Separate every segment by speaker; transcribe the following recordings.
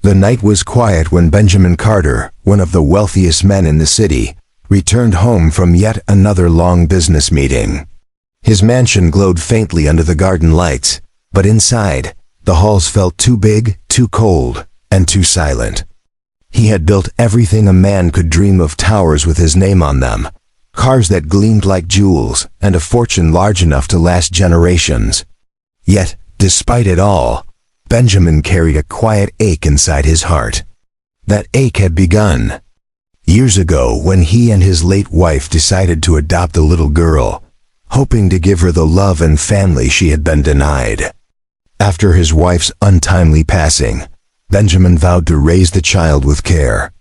Speaker 1: The night was quiet when Benjamin Carter, one of the wealthiest men in the city, returned home from yet another long business meeting. His mansion glowed faintly under the garden lights, but inside, the halls felt too big, too cold, and too silent. He had built everything a man could dream of: towers with his name on them, cars that gleamed like jewels, and a fortune large enough to last generations. Yet, despite it all, Benjamin carried a quiet ache inside his heart. That ache had begun years ago when he and his late wife decided to adopt a little girl, hoping to give her the love and family she had been denied. After his wife's untimely passing, Benjamin vowed to raise the child with care.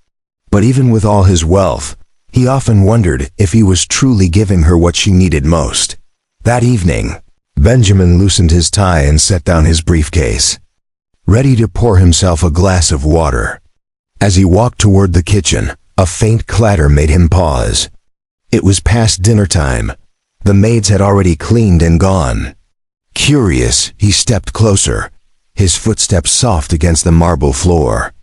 Speaker 1: But even with all his wealth, he often wondered if he was truly giving her what she needed most. That evening, Benjamin loosened his tie and set down his briefcase, ready to pour himself a glass of water. As he walked toward the kitchen, a faint clatter made him pause. It was past dinner time. The maids had already cleaned and gone. Curious, he stepped closer, his footsteps soft against the marble floor.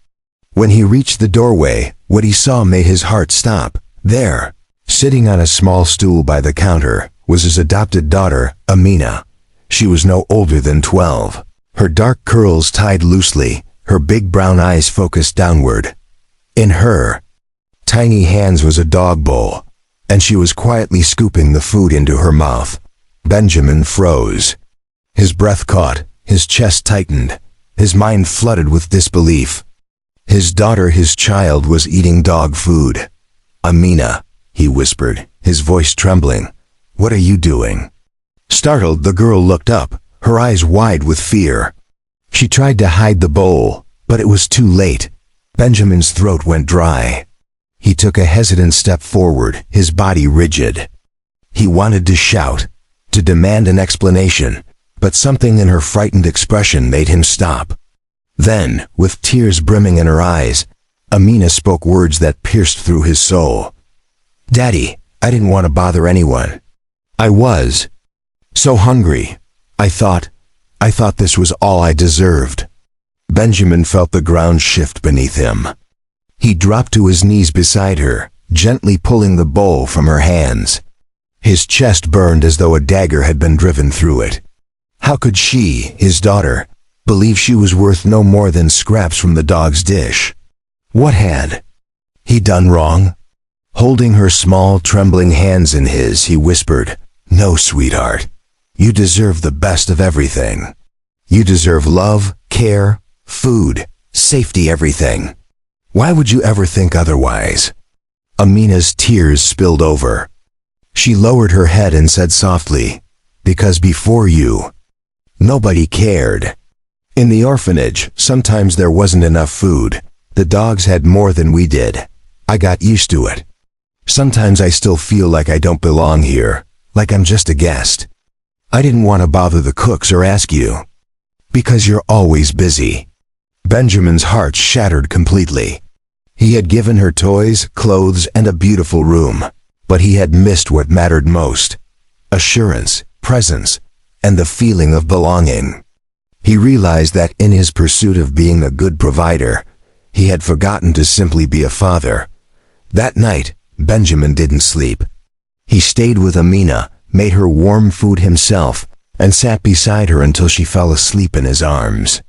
Speaker 1: When he reached the doorway, what he saw made his heart stop. There, sitting on a small stool by the counter, was his adopted daughter, Amina. She was no older than 12. Her dark curls tied loosely, her big brown eyes focused downward. In her tiny hands was a dog bowl, and she was quietly scooping the food into her mouth. Benjamin froze. His breath caught, his chest tightened, his mind flooded with disbelief. His daughter, his child, was eating dog food. "Amina," he whispered, his voice trembling, "what are you doing?" Startled, the girl looked up, her eyes wide with fear. She tried to hide the bowl, but it was too late. Benjamin's throat went dry. He took a hesitant step forward, his body rigid. He wanted to shout, to demand an explanation, but something in her frightened expression made him stop. Then, with tears brimming in her eyes, Amina spoke words that pierced through his soul. "Daddy, I didn't want to bother anyone. I was so hungry. I thought this was all I deserved." Benjamin felt the ground shift beneath him. He dropped to his knees beside her, gently pulling the bowl from her hands. His chest burned as though a dagger had been driven through it. How could she, his daughter, believe she was worth no more than scraps from the dog's dish? What had he done wrong? Holding her small, trembling hands in his, he whispered, "No, sweetheart. You deserve the best of everything. You deserve love, care, food, safety, everything. Why would you ever think otherwise?" Amina's tears spilled over. She lowered her head and said softly, "Because before you, nobody cared. In the orphanage, sometimes there wasn't enough food. The dogs had more than we did. I got used to it. Sometimes I still feel like I don't belong here, like I'm just a guest. I didn't want to bother the cooks or ask you, because you're always busy." Benjamin's heart shattered completely. He had given her toys, clothes, and a beautiful room, but he had missed what mattered most: assurance, presence, and the feeling of belonging. He realized that in his pursuit of being a good provider, he had forgotten to simply be a father. That night, Benjamin didn't sleep. He stayed with Amina, made her warm food himself, and sat beside her until she fell asleep in his arms.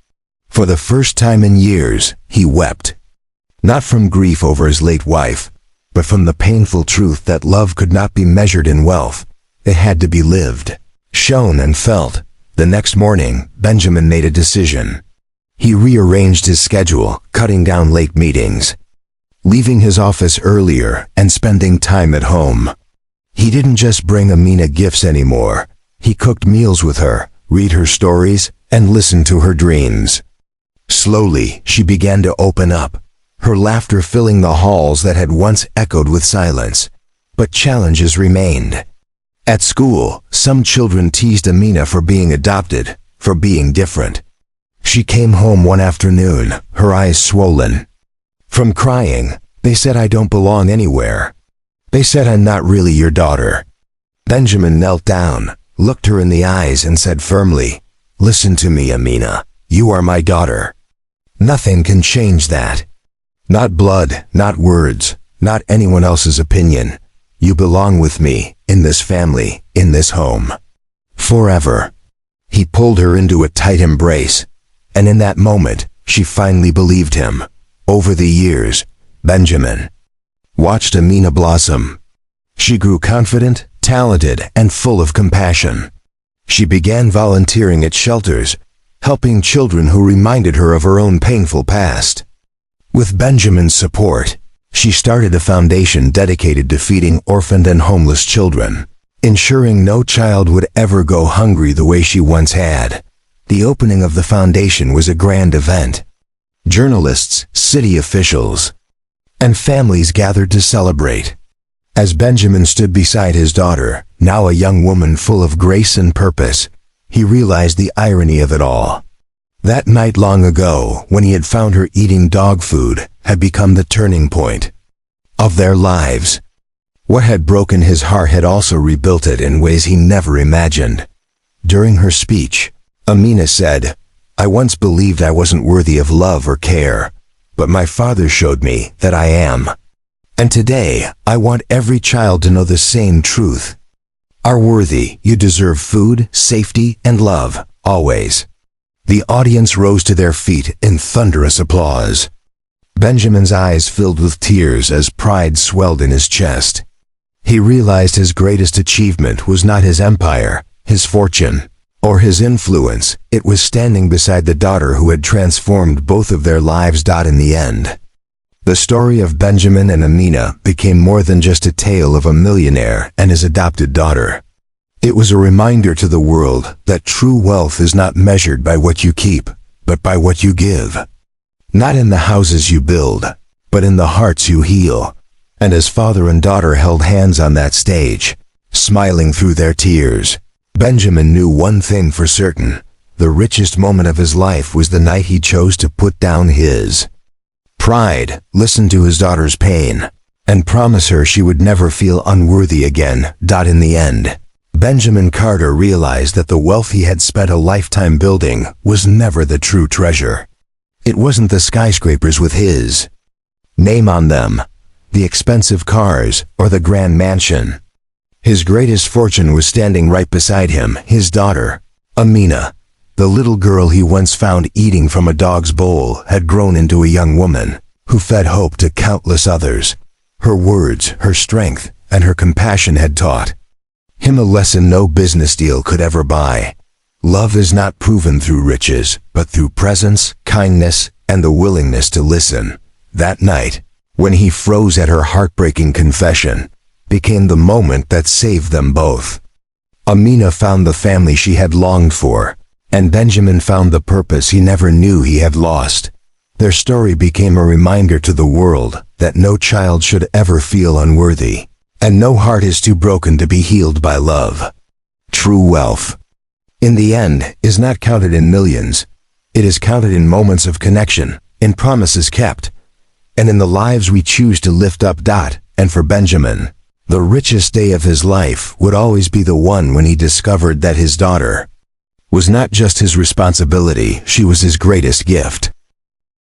Speaker 1: For the first time in years, he wept. Not from grief over his late wife, but from the painful truth that love could not be measured in wealth. It had to be lived, shown, and felt. The next morning, Benjamin made a decision. He rearranged his schedule, cutting down late meetings, leaving his office earlier, and spending time at home. He didn't just bring Amina gifts anymore. He cooked meals with her, read her stories, and listened to her dreams. Slowly, she began to open up, her laughter filling the halls that had once echoed with silence. But challenges remained. At school, some children teased Amina for being adopted, for being different. She came home one afternoon, her eyes swollen from crying. They said, "I don't belong anywhere. They said I'm not really your daughter." Benjamin knelt down, looked her in the eyes, and said firmly, "Listen to me, Amina. You are my daughter. Nothing can change that. Not blood, not words, not anyone else's opinion. You belong with me, in this family, in this home. Forever. He pulled her into a tight embrace, and in that moment, she finally believed him. Over the years, Benjamin watched Amina blossom. She grew confident, talented, and full of compassion. She began volunteering at shelters, helping children who reminded her of her own painful past. With Benjamin's support, she started a foundation dedicated to feeding orphaned and homeless children, ensuring no child would ever go hungry the way she once had. The opening of the foundation was a grand event. Journalists, city officials, and families gathered to celebrate. As Benjamin stood beside his daughter, now a young woman full of grace and purpose, he realized the irony of it all. That night long ago, when he had found her eating dog food, had become the turning point of their lives. What had broken his heart had also rebuilt it in ways he never imagined. During her speech, Amina said, "I once believed I wasn't worthy of love or care, but my father showed me that I am. And today, I want every child to know the same truth. Are worthy, you deserve food, safety, and love, always." The audience rose to their feet in thunderous applause. Benjamin's eyes filled with tears as pride swelled in his chest. He realized his greatest achievement was not his empire, his fortune, or his influence. It was standing beside the daughter who had transformed both of their lives. In the end, the story of Benjamin and Amina became more than just a tale of a millionaire and his adopted daughter. It was a reminder to the world that true wealth is not measured by what you keep, but by what you give. Not in the houses you build, but in the hearts you heal. And as father and daughter held hands on that stage, smiling through their tears, Benjamin knew one thing for certain: the richest moment of his life was the night he chose to put down his pride, listen to his daughter's pain, and promise her she would never feel unworthy again. In the end, Benjamin Carter realized that the wealth he had spent a lifetime building was never the true treasure. It wasn't the skyscrapers with his name on them, the expensive cars, or the grand mansion. His greatest fortune was standing right beside him, his daughter. Amina, the little girl he once found eating from a dog's bowl, had grown into a young woman who fed hope to countless others. Her words, her strength, and her compassion had taught him a lesson no business deal could ever buy. Love is not proven through riches, but through presence, kindness, and the willingness to listen. That night, when he froze at her heartbreaking confession, became the moment that saved them both. Amina found the family she had longed for, and Benjamin found the purpose he never knew he had lost. Their story became a reminder to the world that no child should ever feel unworthy, and no heart is too broken to be healed by love. True wealth, in the end, is not counted in millions. It is counted in moments of connection, in promises kept, and in the lives we choose to lift up. And for Benjamin, the richest day of his life would always be the one when he discovered that his daughter was not just his responsibility, she was his greatest gift.